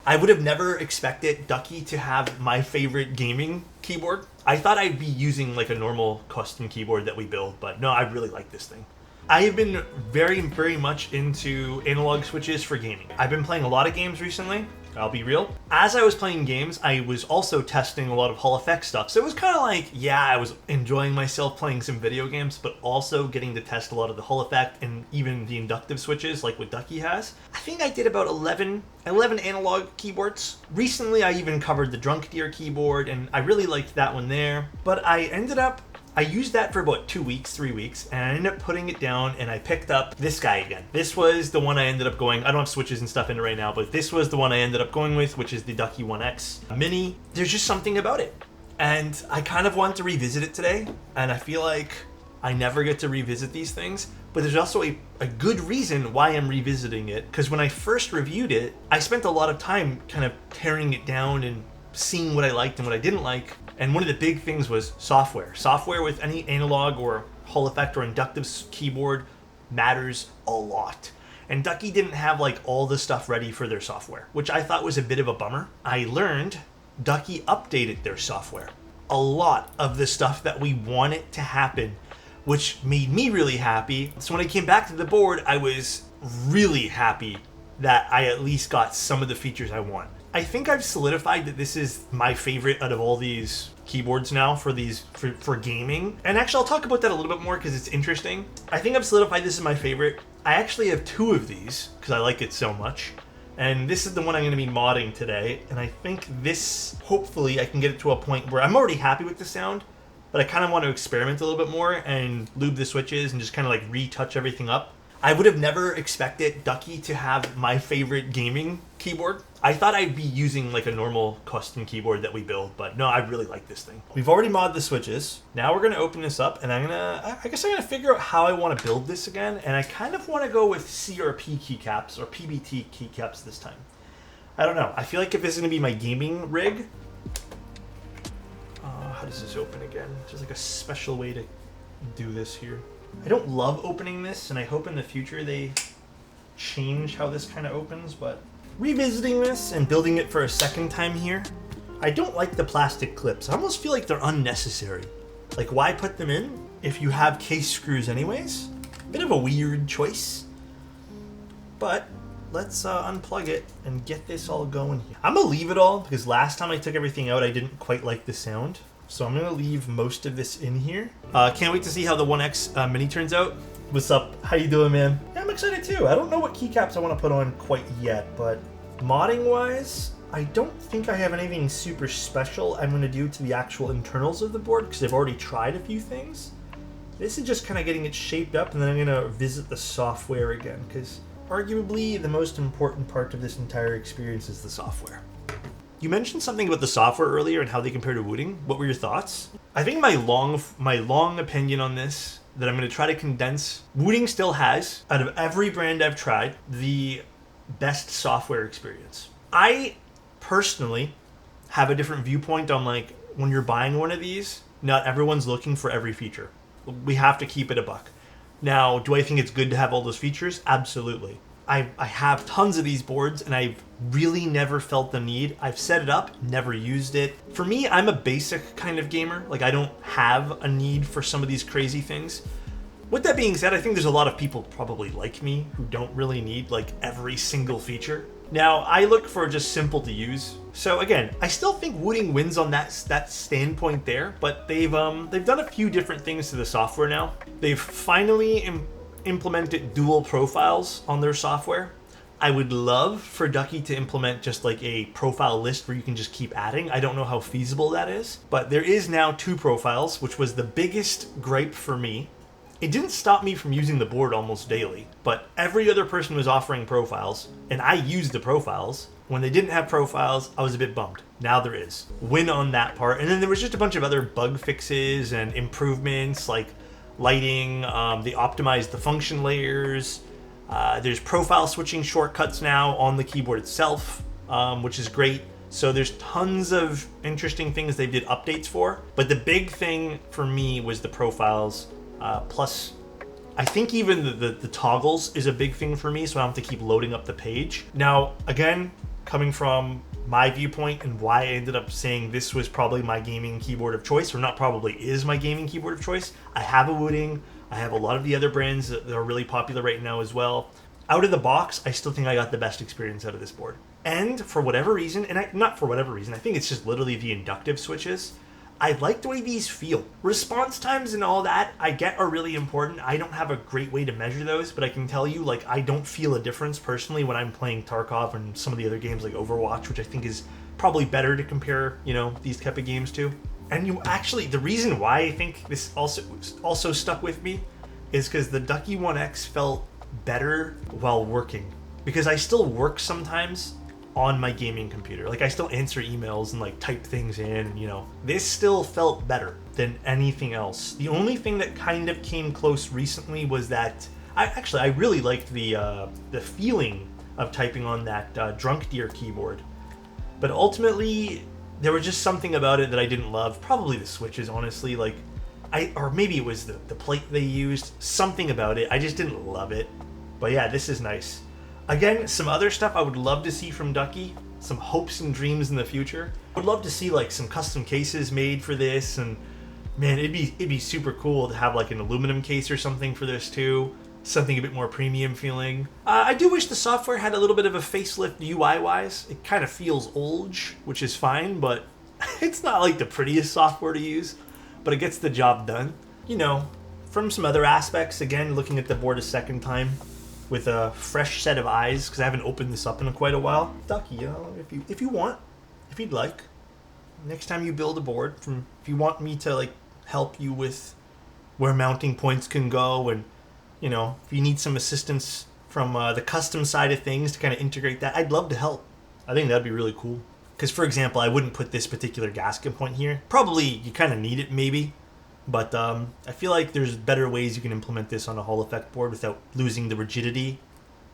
I would have never expected Ducky to have my favorite gaming keyboard. I thought I'd be using like a normal custom keyboard that we build, but no, I really like this thing. I have been very much into analog switches for gaming. I've been playing a lot of games recently, I'll be real. As I was playing games, I was also testing a lot of Hall effect stuff. So it was kind of like, yeah, I was enjoying myself playing some video games, but also getting to test a lot of the Hall effect and even the inductive switches like what Ducky has. I think I did about 11 analog keyboards. Recently, I even covered the Drunk Deer keyboard, and I really liked that one there. But I used that for about 2 weeks, 3 weeks, and I ended up putting it down, and I picked up this guy again. This was the one I ended up going, I don't have switches and stuff in it right now, but this was the one I ended up going with, which is the Ducky 1X Mini. There's just something about it. And I kind of want to revisit it today, and I feel like I never get to revisit these things, but there's also a good reason why I'm revisiting it, because when I first reviewed it, I spent a lot of time kind of tearing it down and seeing what I liked and what I didn't like. And one of the big things was software. Software with any analog or Hall effect or inductive keyboard matters a lot. And Ducky didn't have like all the stuff ready for their software, which I thought was a bit of a bummer. I learned Ducky updated their software. A lot of the stuff that we wanted to happen, which made me really happy. So when I came back to the board, I was really happy that I at least got some of the features I want. I think I've solidified that this is my favorite out of all these keyboards now for gaming. And actually, I'll talk about that a little bit more because it's interesting. I think I've solidified this is my favorite. I actually have 2 of these because I like it so much. And this is the one I'm going to be modding today. And I think this, hopefully, I can get it to a point where I'm already happy with the sound, but I kind of want to experiment a little bit more and lube the switches and just kind of like retouch everything up. I would have never expected Ducky to have my favorite gaming keyboard. I thought I'd be using like a normal custom keyboard that we build, but no, I really like this thing. We've already modded the switches. Now we're gonna open this up, and I guess I'm gonna figure out how I want to build this again, and I kind of want to go with CRP keycaps or PBT keycaps this time. I don't know. I feel like if this is gonna be my gaming rig, how does this open again? There's like a special way to do this here. I don't love opening this, and I hope in the future they change how this kind of opens, but revisiting this and building it for a second time here, I don't like the plastic clips. I almost feel like they're unnecessary. Like, why put them in if you have case screws anyways? Bit of a weird choice, but let's unplug it and get this all going here. I'm gonna leave it all because last time I took everything out, I didn't quite like the sound. So I'm gonna leave most of this in here. Can't wait to see how the 1X Mini turns out. What's up? How you doing, man? Yeah, I'm excited too. I don't know what keycaps I want to put on quite yet, but modding wise, I don't think I have anything super special I'm gonna do to the actual internals of the board because I've already tried a few things. This is just kind of getting it shaped up, and then I'm gonna visit the software again because arguably the most important part of this entire experience is the software. You mentioned something about the software earlier and how they compare to Wooting. What were your thoughts? I think my long opinion on this that I'm going to try to condense. Wooting still has, out of every brand I've tried, the best software experience. I personally have a different viewpoint on like when you're buying one of these, not everyone's looking for every feature. We have to keep it a buck. Now, do I think it's good to have all those features? Absolutely. I have tons of these boards and I've really never felt the need. I've set it up, never used it. For me, I'm a basic kind of gamer. Like, I don't have a need for some of these crazy things. With that being said, I think there's a lot of people probably like me who don't really need like every single feature. Now, I look for just simple to use. So again, I still think Wooting wins on that standpoint there, but they've done a few different things to the software now. They've finally implemented dual profiles on their software. I would love for Ducky to implement just like a profile list where you can just keep adding. I don't know how feasible that is, but there is now 2 profiles, which was the biggest gripe for me. It didn't stop me from using the board almost daily, but every other person was offering profiles, and I used the profiles. When they didn't have profiles, I was a bit bummed. Now there is. Win on that part. And then there was just a bunch of other bug fixes and improvements like lighting. They optimized the function layers. There's profile switching shortcuts now on the keyboard itself, which is great. So there's tons of interesting things they did updates for. But the big thing for me was the profiles. Plus, I think even the toggles is a big thing for me, so I don't have to keep loading up the page. Now, again, coming from my viewpoint and why I ended up saying this was probably my gaming keyboard of choice, or not probably, is my gaming keyboard of choice. I have a Wooting. I have a lot of the other brands that are really popular right now as well. Out of the box, I still think I got the best experience out of this board. And for whatever reason, not for whatever reason, I think it's just literally the inductive switches, I like the way these feel. Response times and all that, I get, are really important. I don't have a great way to measure those, but I can tell you, like, I don't feel a difference personally when I'm playing Tarkov and some of the other games like Overwatch, which I think is probably better to compare, you know, these type of games to. And you actually, the reason why I think this also stuck with me is because the Ducky 1X felt better while working. Because I still work sometimes on my gaming computer. Like, I still answer emails and like type things in, and, you know, this still felt better than anything else. The only thing that kind of came close recently was that I really liked the feeling of typing on that Drunk Deer keyboard, but ultimately there was just something about it that I didn't love. Probably the switches, honestly. Like, or maybe it was the plate they used. Something about it, I just didn't love it. But yeah, this is nice. Again, some other stuff I would love to see from Ducky, some hopes and dreams in the future. I would love to see like some custom cases made for this, and man, it'd be super cool to have like an aluminum case or something for this too. Something a bit more premium feeling. I do wish the software had a little bit of a facelift UI-wise. It kind of feels old, which is fine, but it's not like the prettiest software to use, but it gets the job done. You know, from some other aspects, again, looking at the board a second time, with a fresh set of eyes, because I haven't opened this up in quite a while. Ducky, you know, if you want, if you'd like, next time you build a board, if you want me to like help you with where mounting points can go, and, you know, if you need some assistance from the custom side of things to kind of integrate that, I'd love to help. I think that'd be really cool. Because, for example, I wouldn't put this particular gasket point here. Probably you kind of need it, maybe. But I feel like there's better ways you can implement this on a Hall effect board without losing the rigidity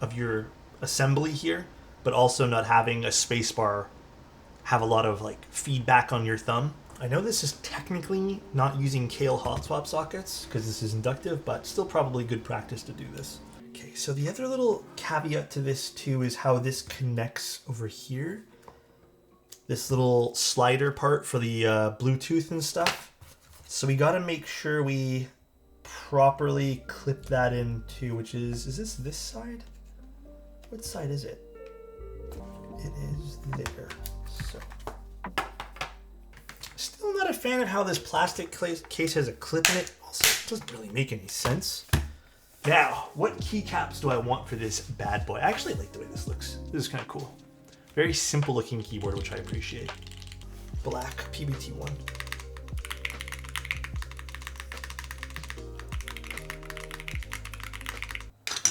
of your assembly here, but also not having a spacebar have a lot of like feedback on your thumb. I know this is technically not using Kale hot swap sockets because this is inductive, but still probably good practice to do this. Okay, so the other little caveat to this too is how this connects over here. This little slider part for the Bluetooth and stuff. So we got to make sure we properly clip that into, which is this side? What side is it? It is there. So, still not a fan of how this plastic case has a clip in it. Also, it doesn't really make any sense. Now, what keycaps do I want for this bad boy? I actually like the way this looks. This is kind of cool. Very simple looking keyboard, which I appreciate. Black PBT one.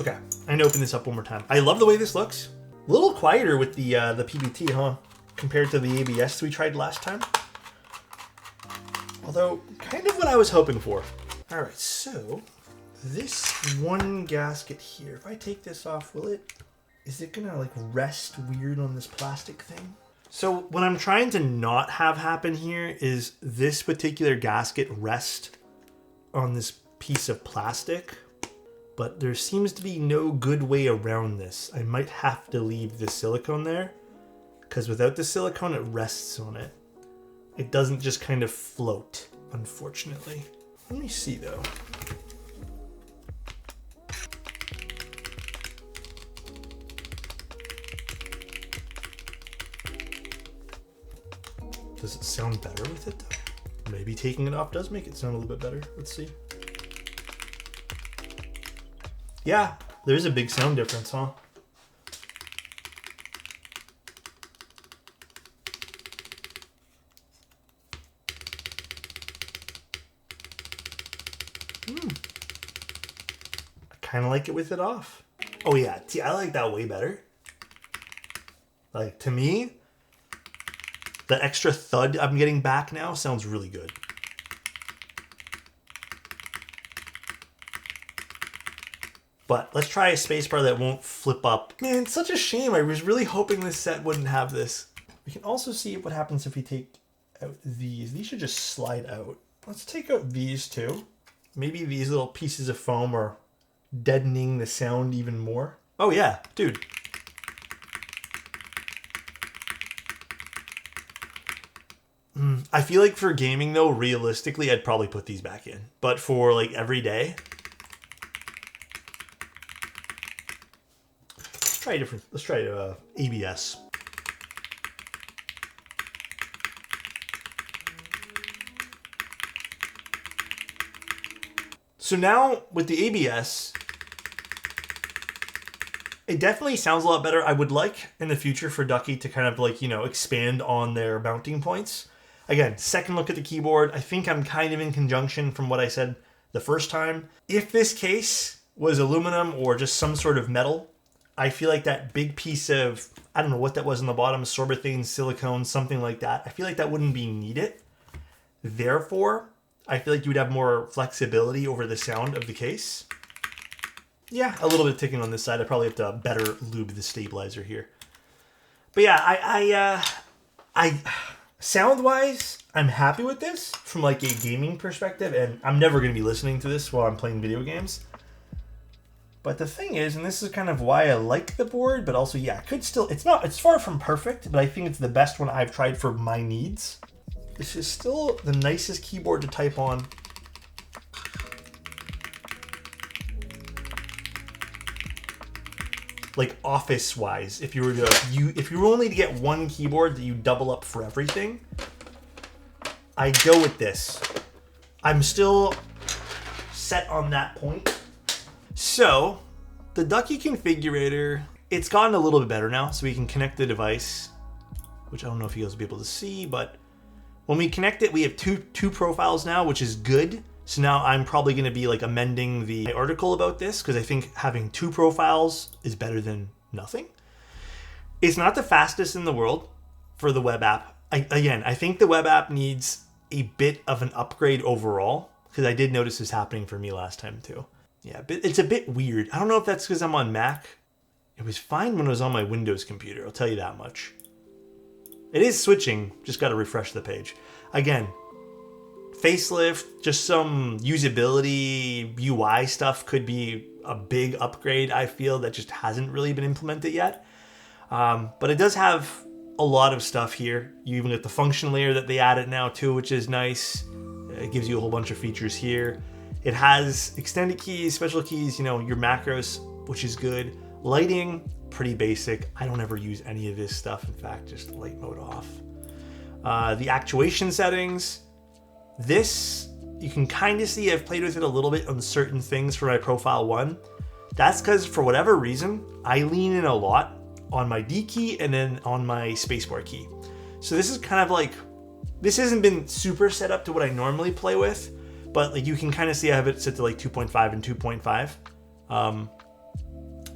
Okay, I'm gonna open this up one more time. I love the way this looks. A little quieter with the PBT, huh? Compared to the ABS we tried last time. Although, kind of what I was hoping for. All right, so this one gasket here, if I take this off, is it gonna like rest weird on this plastic thing? So what I'm trying to not have happen here is this particular gasket rest on this piece of plastic. But there seems to be no good way around this. I might have to leave the silicone there, because without the silicone, it rests on it. It doesn't just kind of float, unfortunately. Let me see, though. Does it sound better with it, though? Maybe taking it off does make it sound a little bit better. Let's see. Yeah, there's a big sound difference, huh? I kind of like it with it off. Oh yeah, see, I like that way better. Like, to me, the extra thud I'm getting back now sounds really good. But let's try a spacebar that won't flip up. Man, it's such a shame. I was really hoping this set wouldn't have this. We can also see what happens if we take out these. These should just slide out. Let's take out these two. Maybe these little pieces of foam are deadening the sound even more. Oh yeah, dude. I feel like for gaming though, realistically, I'd probably put these back in. But for like every day, let's try a different. Let's try ABS. So now with the ABS, it definitely sounds a lot better. I would like in the future for Ducky to kind of like, you know, expand on their mounting points. Again, second look at the keyboard. I think I'm kind of in conjunction from what I said the first time. If this case was aluminum or just some sort of metal, I feel like that big piece of, I don't know what that was on the bottom, sorbethane, silicone, something like that. I feel like that wouldn't be needed. Therefore, I feel like you would have more flexibility over the sound of the case. Yeah, a little bit of ticking on this side. I probably have to better lube the stabilizer here. But yeah, I sound-wise, I'm happy with this from like a gaming perspective, and I'm never going to be listening to this while I'm playing video games. But the thing is, and this is kind of why I like the board, but also, yeah, it's far from perfect, but I think it's the best one I've tried for my needs. This is still the nicest keyboard to type on. Like office-wise, if you were only to get one keyboard that you double up for everything, I'd go with this. I'm still set on that point. So, the Ducky configurator, it's gotten a little bit better now, so we can connect the device, which I don't know if you guys will be able to see, but when we connect it, we have two profiles now, which is good. So now I'm probably going to be like amending the article about this because I think having two profiles is better than nothing. It's not the fastest in the world for the web app. I think the web app needs a bit of an upgrade overall because I did notice this happening for me last time too. Yeah, but it's a bit weird. I don't know if that's because I'm on Mac. It was fine when it was on my Windows computer, I'll tell you that much. It is switching, just got to refresh the page. Again, facelift, just some usability, UI stuff could be a big upgrade, I feel, that just hasn't really been implemented yet. But it does have a lot of stuff here. You even get the function layer that they added now too, which is nice. It gives you a whole bunch of features here. It has extended keys, special keys, you know, your macros, which is good. Lighting, pretty basic. I don't ever use any of this stuff. In fact, just light mode off. The actuation settings. This, you can kind of see I've played with it a little bit on certain things for my profile 1. That's because for whatever reason, I lean in a lot on my D key and then on my spacebar key. So this is kind of like, this hasn't been super set up to what I normally play with, but like you can kind of see I have it set to like 2.5 and 2.5.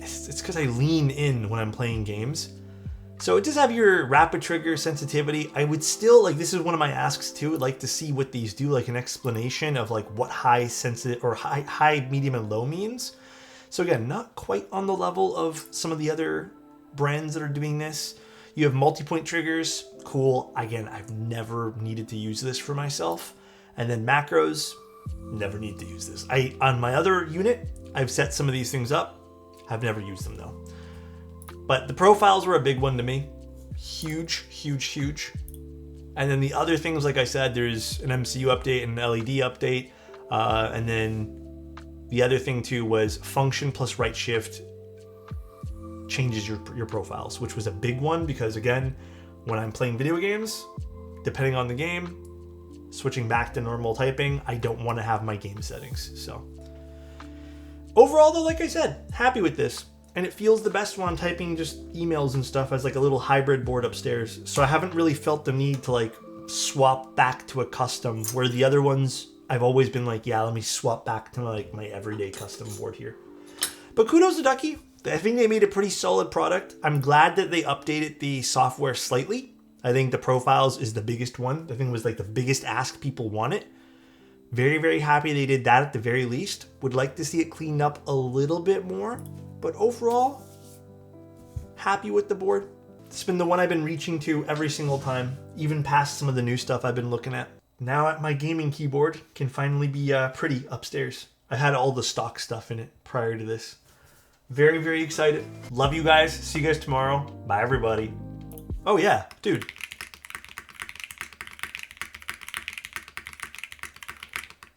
It's because I lean in when I'm playing games. So it does have your rapid trigger sensitivity. I would still, like, this is one of my asks too. I'd like to see what these do, like an explanation of like what high sensitive or high, medium, and low means. So again, not quite on the level of some of the other brands that are doing this. You have multi-point triggers, cool. Again, I've never needed to use this for myself. And then macros, never need to use this. On my other unit, I've set some of these things up. I've never used them though. But the profiles were a big one to me. Huge, huge, huge. And then the other things, like I said, there's an MCU update and an LED update. And then the other thing too was function plus right shift changes your profiles, which was a big one because again, when I'm playing video games, depending on the game, switching back to normal typing, I don't want to have my game settings. So overall though, like I said, happy with this. And it feels the best when I'm typing just emails and stuff as like a little hybrid board upstairs. So I haven't really felt the need to like swap back to a custom, where the other ones I've always been like, yeah, let me swap back to like my everyday custom board here. But kudos to Ducky. I think they made a pretty solid product. I'm glad that they updated the software slightly. I think the profiles is the biggest one. I think it was like the biggest ask people wanted. Very, very happy they did that at the very least. Would like to see it cleaned up a little bit more. But overall, happy with the board. It's been the one I've been reaching to every single time, even past some of the new stuff I've been looking at. Now my gaming keyboard can finally be pretty upstairs. I had all the stock stuff in it prior to this. Very, very excited. Love you guys. See you guys tomorrow. Bye, everybody. Oh yeah, dude.